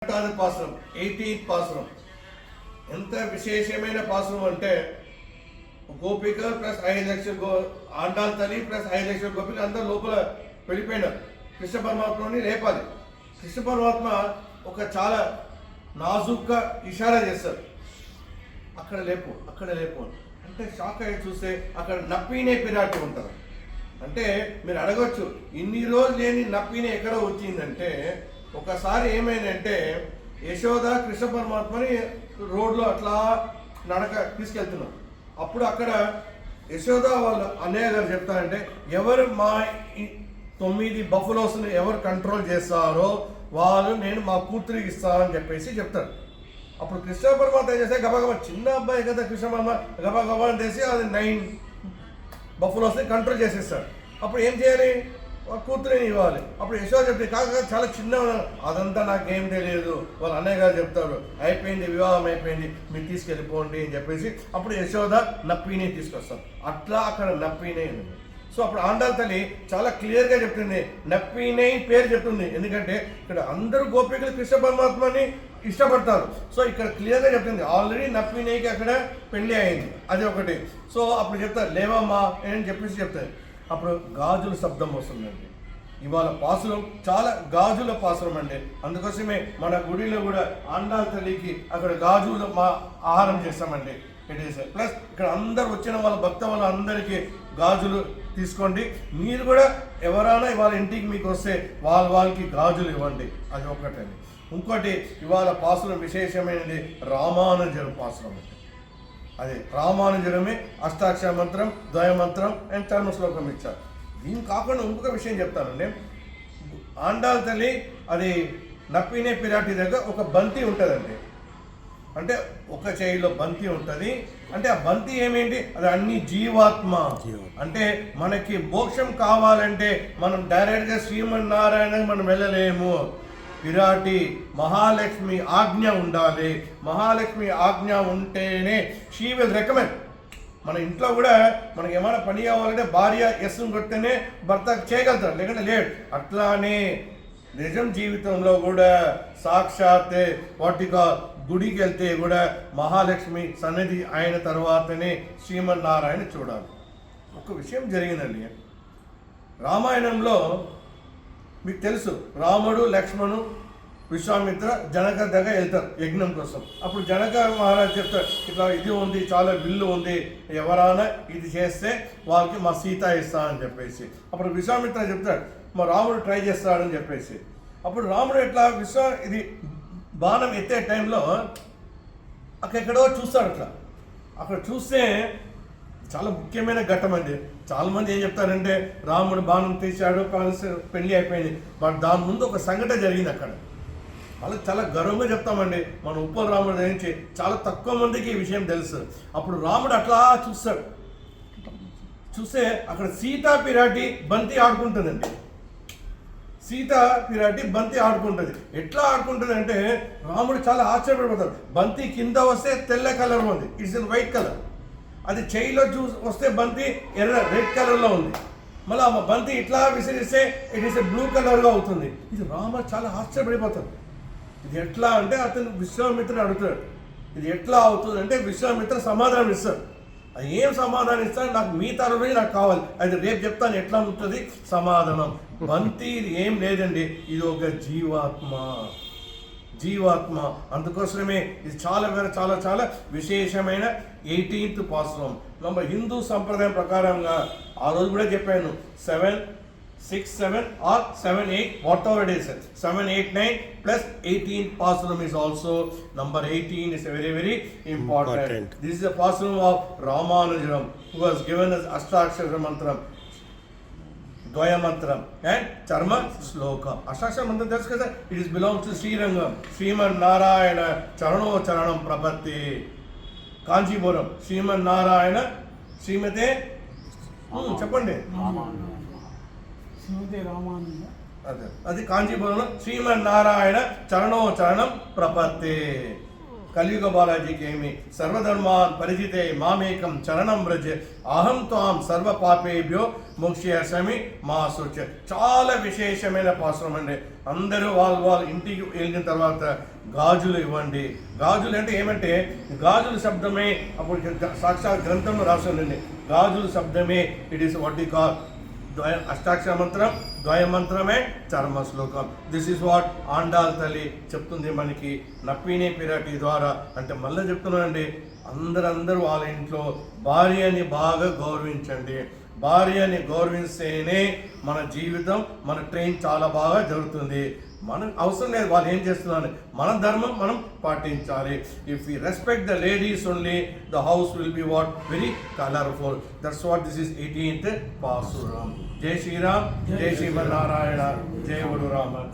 Pasuram 18th pasuram ఎంత విశేషమైన పాసురం అంటే గోపిక ప్లస్ 5 లక్షల ఆండాల్ తల్లి ప్లస్ 5 లక్షల గోపికలు అందరూ లోపల వెళ్ళిపోయినారు. కృష్ణ పరమాత్మని లేపాలి. కృష్ణ పరమాత్మ ఒక చాలా నాజుక్గా ఇషారా చేస్తారు, అక్కడ లేపు అక్కడ లేపు అంటే షాక్ అయ్యి చూస్తే అక్కడ నప్పీనే పిరాటి ఉంటారు. అంటే మీరు అడగచ్చు ఇన్ని రోజులు లేని నప్పీనే ఎక్కడ వచ్చిందంటే, ఒకసారి ఏమైందంటే యశోద కృష్ణ పరమాత్మని రోడ్లో అట్లా నడక తీసుకెళ్తున్నాం. అప్పుడు అక్కడ యశోద వాళ్ళ అన్నయ్య గారు చెప్తారంటే, ఎవరు మా 9 బఫలోస్ని ఎవరు కంట్రోల్ చేస్తారో వాళ్ళు నేను మా కూతురికి ఇస్తానని చెప్పేసి చెప్తారు. అప్పుడు కృష్ణ పరమాత్మ ఏం చేస్తే గబగబా, చిన్న అబ్బాయి కదా కృష్ణ పరమాత్మ, గబగబా అని చేసి అది 9 బఫలోస్ని కంట్రోల్ చేసేస్తాడు. అప్పుడు ఏం చేయాలి, కూతురిని ఇవ్వాలి. అప్పుడు యశోద చెప్తే కాక చాలా చిన్న, అదంతా నాకేం తెలియదు, వాళ్ళ అన్నయ్య గారు చెప్తారు అయిపోయింది వివాహం అయిపోయింది మీరు తీసుకెళ్ళిపోండి అని చెప్పేసి అప్పుడు యశోద నప్పీని తీసుకొస్తారు. అట్లా అక్కడ నప్పీనే ఉంది. సో అప్పుడు ఆండాల్ తల్లి చాలా క్లియర్గా చెప్తుంది, నప్పీనే పేరు చెప్తుంది. ఎందుకంటే ఇక్కడ అందరూ గోపికలు కృష్ణ పరమాత్మని ఇష్టపడతారు. సో ఇక్కడ క్లియర్గా చెప్తుంది ఆల్రెడీ నప్పీనేకి అక్కడ పెళ్లి అయింది, అది ఒకటి. సో అప్పుడు చెప్తారు లేవమ్మా అని చెప్పేసి చెప్తారు. అప్పుడు గాజుల శబ్దం వస్తుందండి. ఇవాళ పాసురం చాలా గాజుల పాసురం అండి. అందుకోసమే మన గుడిలో కూడా ఆండాల్ తల్లికి అక్కడ గాజుల మా ఆహారం చేస్తామండి. ఇట్ ఈస్ ప్లస్ ఇక్కడ అందరు వచ్చిన వాళ్ళ భక్త వాళ్ళ అందరికీ గాజులు తీసుకోండి. మీరు కూడా ఎవరైనా ఇవాళ ఇంటికి మీకు వస్తే వాళ్ళకి గాజులు ఇవ్వండి, అది ఒకటండి. ఇంకోటి ఇవాళ పాసురం విశేషమైనది రామానుజరు పాసురం అండి. అదే రామానుజరమే అష్టాక్షర మంత్రం, ద్వయమంత్రం అండ్ చర్మ శ్లోకం ఇచ్చారు. దీని కాకుండా ఇంకొక విషయం చెప్తానండి. ఆండాల్ తల్లి అది నప్పీనే పిరాటి దగ్గర ఒక బంతి ఉంటుందండి. అంటే ఒక చేయిలో బంతి ఉంటుంది. అంటే ఆ బంతి ఏమేంటి, అది అన్ని జీవాత్మ. అంటే మనకి మోక్షం కావాలంటే మనం డైరెక్ట్గా శ్రీమన్నారాయణ మనం వెళ్ళలేము. విరాటి మహాలక్ష్మి ఆజ్ఞ ఉండాలి. మహాలక్ష్మి ఆజ్ఞ ఉంటేనే షీ విల్ రికమెండ్. మన ఇంట్లో కూడా మనకి ఏమైనా పని కావాలంటే భార్య ఎస్ను కొడితేనే భర్త చేయగలుగుతారు, లేకుంటే లేడు. అట్లానే నిజం జీవితంలో కూడా సాక్షాత్ వాటిగా గుడికి వెళ్తే కూడా మహాలక్ష్మి సన్నిధి అయిన తర్వాతనే శ్రీమన్నారాయణ చూడాలి. ఒక విషయం జరిగిందండి రామాయణంలో. మీకు తెలుసు రాముడు లక్ష్మణు విశ్వామిత్ర జనక దగ్గర వెళ్తారు యజ్ఞం కోసం. అప్పుడు జనక మహారాజు చెప్తారు ఇట్లా ఇది ఉంది, చాలా విల్లు ఉంది, ఎవరైనా ఇది చేస్తే వాళ్ళకి మా సీత ఇస్తా అని చెప్పేసి. అప్పుడు విశ్వామిత్ర చెప్తాడు మా రాముడు ట్రై చేస్తాడని చెప్పేసి. అప్పుడు రాముడు ఎట్లా ఇది బాణం ఎత్తే టైంలో అక్కడెక్కడో చూస్తాడు. అట్లా అక్కడ చూస్తే చాలా ముఖ్యమైన ఘట్టం అండి. చాలామంది ఏం చెప్తారంటే రాముడు బాణం తీశాడు, పెళ్లి అయిపోయింది. బట్ దాని ముందు ఒక సంఘటన జరిగింది అక్కడ. వాళ్ళకి చాలా గర్వంగా చెప్తామండి. మన ఉప్పల రాముడు గురించి చాలా తక్కువ మందికి ఈ విషయం తెలుసు. అప్పుడు రాముడు అట్లా చూస్తాడు, చూస్తే అక్కడ సీతా పిరాటి బంతి ఆడుకుంటుందండి. సీతా పిరాటి బంతి ఆడుకుంటుంది. ఎట్లా ఆడుకుంటుంది అంటే రాముడు చాలా ఆశ్చర్యపడిపోతాడు. బంతి కింద వస్తే తెల్ల కలర్ ఉంది, ఇట్స్ ఇన్ వైట్ కలర్. అది చేయిలో వస్తే బంతి రెడ్ కలర్లో ఉంది. మళ్ళీ ఆ బంతి ఇట్లా విసిరిస్తే ఇట్ ఈస్ బ్లూ కలర్గా అవుతుంది. ఇది రామ చాలా ఆశ్చర్యపడిపోతాడు. ఇది ఎట్లా అంటే అతను విశ్వామిత్రుడు అడుగుతాడు ఇది ఎట్లా అవుతుంది అంటే విశ్వామిత్ర సమాధానం ఇస్తాడు. అది ఏం సమాధానం ఇస్తాడు, నాకు మీ తరఫు నాకు కావాలి, అది రేపు చెప్తాను ఎట్లా ఉంటుంది సమాధానం. బంతి ఇది ఏం లేదండి, ఇది ఒక జీవాత్మ. అందుకోసమే ఇది చాలా చాలా చాలా విశేషమైన 18th పాసురం. మన హిందూ సంప్రదాయం ప్రకారంగా ఆ రోజు కూడా చెప్పాను 7, 6, 7 or 7, 8 whatever it is, 7, 8, 9 plus 18th pasuram is also number 18 is very very important. This is a pasuram of Ramanujaram who was given as Ashtakshara mantram, Dvaya mantram and Charma Sloka. Ashtakshara mantram తెలుసు కదా, it is belongs to Srirangam, Sriman Narayana Charano Charanam Prapatti, Kanchipuram Sriman Narayana Srimate చెప్పండి అది కాంచీపురంలో శ్రీమన్నారాయణ చరణం ప్రపత్తి. కలియుగ బాలాజీకి ఏమి సర్వధర్మాన్ పరిజితే మామేకం చరణం వ్రజ అహం త్వాం సర్వ పాపేభ్యో మోక్షయామి మా శుచ. చాలా విశేషమైన పాసురం అండి. అందరూ వాళ్ళ ఇంటికి వెళ్ళిన తర్వాత గాజులు ఇవ్వండి. గాజులు అంటే ఏమంటే గాజుల శబ్దమే అప్పుడు సాక్షాత్ గ్రంథంలో రాసిందండి. గాజుల శబ్దమే it is what we call అష్టాక్షర మంత్రం, ద్వయ మంత్రమే చర్మ శ్లోకం. దిస్ ఈస్ వాట్ ఆండాల్ తల్లి చెప్తుంది మనకి నప్పిని పిరాటి ద్వారా. అంటే మళ్ళీ చెప్తున్నానండి, అందరూ వాళ్ళ ఇంట్లో భార్యని బాగా గౌరవించండి. భార్యని గౌరవిస్తేనే మన జీవితం, మన ట్రైన్ చాలా బాగా జరుగుతుంది. మనం అవసరం లేదు వాళ్ళు ఏం చేస్తున్నారు, మన ధర్మం మనం పాటించాలి. If you respect the ladies only, the house will be what very colourful. That's what this is 18th pasuram. జై శ్రీరామ్, జై శ్రీమన్నారాయణ, జై వడు రామ.